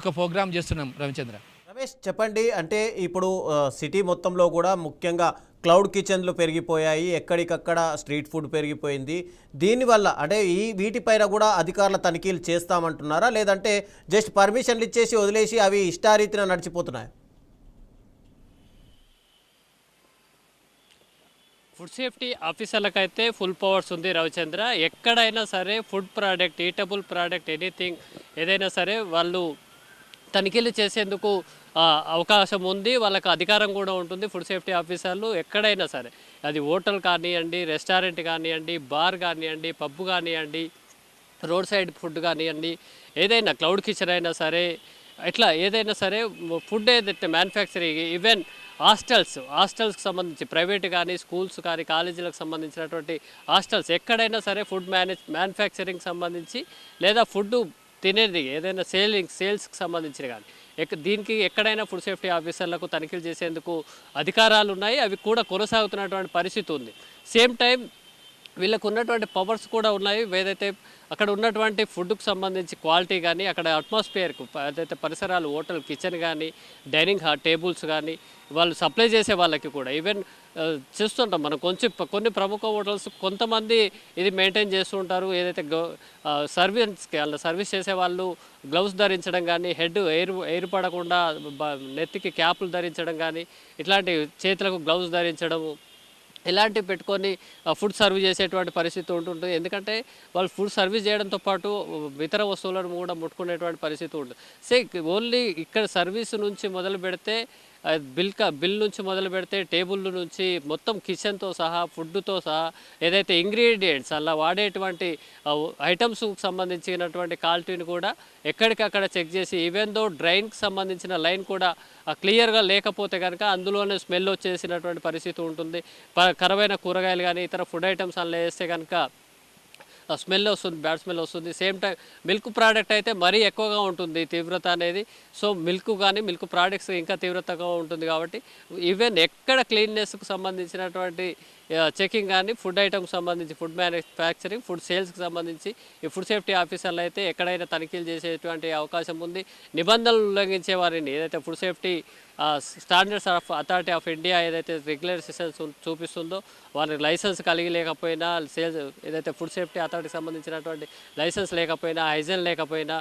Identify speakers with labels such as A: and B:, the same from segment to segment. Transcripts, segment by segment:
A: ఒక ప్రోగ్రామ్ చేస్తున్నాం రవిచంద్ర.
B: రమేష్ చెప్పండి, అంటే ఇప్పుడు సిటీ మొత్తంలో కూడా ముఖ్యంగా క్లౌడ్ కిచెన్లు పెరిగిపోయాయి, ఎక్కడికక్కడ స్ట్రీట్ ఫుడ్ పెరిగిపోయింది. దీనివల్ల అంటే వీటిపైన కూడా అధికారుల తనిఖీలు చేస్తామంటున్నారా, లేదంటే జస్ట్ పర్మిషన్లు ఇచ్చేసి వదిలేసి అవి ఇష్టారీతిన నడిచిపోతున్నాయి?
C: ఫుడ్ సేఫ్టీ ఆఫీసర్లకైతే ఫుల్ పవర్స్ ఉంది రవిచంద్ర. ఎక్కడైనా సరే food product, eatable product, anything ఏదైనా సరే వాళ్ళు తనిఖీలు చేసేందుకు అవకాశం ఉంది, వాళ్ళకి అధికారం కూడా ఉంటుంది. ఫుడ్ సేఫ్టీ ఆఫీసర్లు ఎక్కడైనా సరే, అది హోటల్ కానివ్వండి, రెస్టారెంట్ కానివ్వండి, బార్ కానివ్వండి, పబ్ కానివ్వండి, రోడ్ సైడ్ ఫుడ్ కానివ్వండి, ఏదైనా క్లౌడ్ కిచెన్ అయినా సరే, ఇట్లా ఏదైనా సరే ఫుడ్ ఏదైతే మ్యానుఫ్యాక్చరింగ్, ఈవెన్ హాస్టల్స్కి సంబంధించి ప్రైవేట్ కానీ, స్కూల్స్ కానీ, కాలేజీలకు సంబంధించినటువంటి హాస్టల్స్ ఎక్కడైనా సరే ఫుడ్ మ్యానుఫ్యాక్చరింగ్ సంబంధించి లేదా ఫుడ్ తినేది ఏదైనా సేల్స్కి సంబంధించిన కానీ దీనికి ఎక్కడైనా ఫుడ్ సేఫ్టీ ఆఫీసర్లకు తనిఖీలు చేసేందుకు అధికారాలు ఉన్నాయి. అవి కూడా కొనసాగుతున్నటువంటి పరిస్థితి ఉంది. సేమ్ టైం వీళ్ళకు ఉన్నటువంటి పవర్స్ కూడా ఉన్నాయి. ఏదైతే అక్కడ ఉన్నటువంటి ఫుడ్కు సంబంధించి క్వాలిటీ కానీ, అక్కడ అట్మాస్ఫియర్కు ఏదైతే పరిసరాలు, హోటల్ కిచెన్ కానీ, డైనింగ్ టేబుల్స్ కానీ వాళ్ళు సప్లై చేసే వాళ్ళకి కూడా ఈవెన్ చూస్తుంటాం మనం. కొన్ని ప్రముఖ హోటల్స్ కొంతమంది ఇది మెయింటైన్ చేస్తూ ఉంటారు. ఏదైతే సర్వీస్ చేసే వాళ్ళు గ్లౌస్ ధరించడం కానీ, హెడ్ ఎయిర్ పడకుండా నెత్తికి క్యాప్లు ధరించడం కానీ, ఇట్లాంటి చేతులకు గ్లౌస్ ధరించడము ఇలాంటివి పెట్టుకొని ఫుడ్ సర్వ్ చేసేటువంటి పరిస్థితి ఉంటుంటుంది. ఎందుకంటే వాళ్ళు ఫుడ్ సర్వీస్ చేయడంతో పాటు ఇతర వస్తువులను కూడా ముట్టుకునేటువంటి పరిస్థితి ఉంటుంది. ఓన్లీ ఇక్కడ సర్వీస్ నుంచి మొదలు పెడితే, బిల్ నుంచి మొదలు పెడితే, టేబుల్ నుంచి మొత్తం కిచెన్తో సహా, ఫుడ్తో సహా, ఏదైతే ఇంగ్రీడియంట్స్ అలా వాడేటువంటి ఐటమ్స్కి సంబంధించినటువంటి క్వాలిటీని కూడా ఎక్కడికక్కడ చెక్ చేసి, ఈవెన్ దో డ్రైన్కి సంబంధించిన లైన్ కూడా క్లియర్గా లేకపోతే కనుక అందులోనే స్మెల్ వచ్చేసినటువంటి పరిస్థితి ఉంటుంది. ఖరాబైన కూరగాయలు కానీ, ఇతర ఫుడ్ ఐటమ్స్ అలా వేస్తే కనుక స్మెల్ వస్తుంది, బ్యాడ్ స్మెల్ వస్తుంది. సేమ్ టైం మిల్క్ ప్రోడక్ట్ అయితే మరీ ఎక్కువగా ఉంటుంది తీవ్రత అనేది. సో మిల్క్ ప్రోడక్ట్స్ ఇంకా తీవ్రతగా ఉంటుంది. కాబట్టి ఈవెన్ ఎక్కడ క్లీన్నెస్కి సంబంధించినటువంటి చెకింగ్ కానీ, ఫుడ్ ఐటమ్కి సంబంధించి, ఫుడ్ మ్యానుఫ్యాక్చరింగ్, ఫుడ్ సేల్స్కి సంబంధించి ఈ ఫుడ్ సేఫ్టీ ఆఫీసర్లు అయితే ఎక్కడైనా తనిఖీలు చేసేటువంటి అవకాశం ఉంది. నిబంధనలు ఉల్లంఘించే వారిని ఏదైతే food safety standards of authority of India ఏదైతే రెగ్యులేషన్స్ చూపిస్తుందో, వారికి లైసెన్స్ కలిగి లేకపోయినా, ఏదైతే ఫుడ్ సేఫ్టీ అథారిటీకి సంబంధించినటువంటి లైసెన్స్ లేకపోయినా, హైజీన్ లేకపోయినా,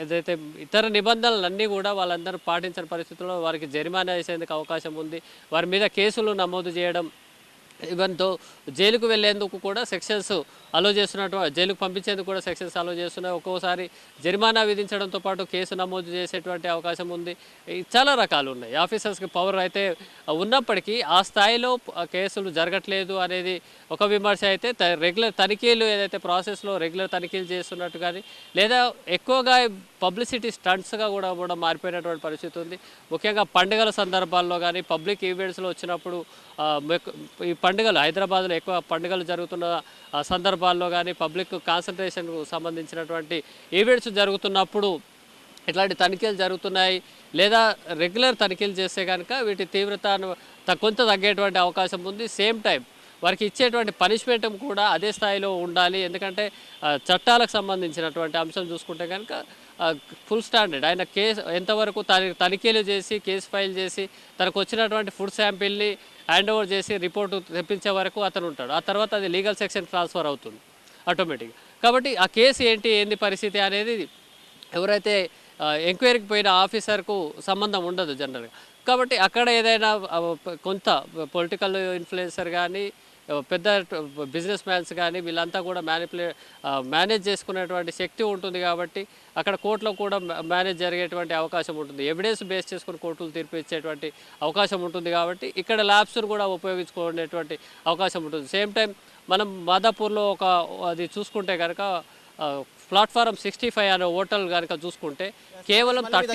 C: ఏదైతే ఇతర నిబంధనలన్నీ కూడా వాళ్ళందరూ పాటించని పరిస్థితుల్లో వారికి జరిమానా వేసేందుకు అవకాశం ఉంది. వారి మీద కేసులు నమోదు చేయడం, ఈవెన్తో జైలుకు వెళ్లేందుకు కూడా సెక్షన్స్ అలో చేస్తున్నటువంటి, జైలుకు పంపించేందుకు కూడా సెక్షన్స్ అలో చేస్తున్నాయి. ఒక్కోసారి జరిమానా విధించడంతో పాటు కేసు నమోదు చేసేటువంటి అవకాశం ఉంది. చాలా రకాలు ఉన్నాయి. ఆఫీసర్స్కి పవర్ అయితే ఉన్నప్పటికీ ఆ స్థాయిలో కేసులు జరగట్లేదు అనేది ఒక విమర్శ అయితే, రెగ్యులర్ తనిఖీలు ఏదైతే ప్రాసెస్లో రెగ్యులర్ తనిఖీలు చేస్తున్నట్టు కానీ, లేదా ఎక్కువగా పబ్లిసిటీ స్టంట్స్గా కూడా మారిపోయినటువంటి పరిస్థితి ఉంది. ముఖ్యంగా పండుగల సందర్భాల్లో కానీ, పబ్లిక్ ఈవెంట్స్లో వచ్చినప్పుడు, ఈ పండుగలు హైదరాబాద్లో ఎక్కువ పండుగలు జరుగుతున్న సందర్భాల్లో కానీ, పబ్లిక్ కాన్సన్ట్రేషన్కు సంబంధించినటువంటి ఈవెంట్స్ జరుగుతున్నప్పుడు ఇట్లాంటి తనిఖీలు జరుగుతున్నాయి. లేదా రెగ్యులర్ తనిఖీలు చేస్తే కనుక వీటి తీవ్రతను కొంత తగ్గేటువంటి అవకాశం ఉంది. సేమ్ టైం వారికి ఇచ్చేటువంటి పనిష్మెంట్ కూడా అదే స్థాయిలో ఉండాలి. ఎందుకంటే చట్టాలకు సంబంధించినటువంటి అంశం చూసుకుంటే కనుక ఫుల్ స్టాండర్డ్ ఆయన కేసు ఎంతవరకు తనిఖీలు చేసి, కేసు ఫైల్ చేసి, తనకు వచ్చినటువంటి ఫుడ్ శాంపిల్ని హ్యాండ్ ఓవర్ చేసి రిపోర్టు తెప్పించే వరకు అతను ఉంటాడు. ఆ తర్వాత అది లీగల్ సెక్షన్ ట్రాన్స్ఫర్ అవుతుంది ఆటోమేటిక్గా. కాబట్టి ఆ కేసు ఏంది పరిస్థితి అనేది ఎవరైతే ఎంక్వైరీకి పోయిన ఆఫీసర్కు సంబంధం ఉండదు జనరల్గా. కాబట్టి అక్కడ ఏదైనా కొంత పొలిటికల్ ఇన్ఫ్లుయెన్సర్ కానీ, పెద్ద బిజినెస్ మ్యాన్స్ కానీ వీళ్ళంతా కూడా మేనేజ్ చేసుకునేటువంటి శక్తి ఉంటుంది. కాబట్టి అక్కడ కోర్టులో కూడా మేనేజ్ జరిగేటువంటి అవకాశం ఉంటుంది. ఎవిడెన్స్ బేస్ చేసుకుని కోర్టులు తీర్పు ఇచ్చేటువంటి అవకాశం ఉంటుంది. కాబట్టి ఇక్కడ ల్యాబ్స్ను కూడా ఉపయోగించుకునేటువంటి అవకాశం ఉంటుంది. సేమ్ టైం మనం మాదాపూర్లో అది చూసుకుంటే కనుక ప్లాట్ఫారం 65 అనే హోటల్ కనుక చూసుకుంటే కేవలం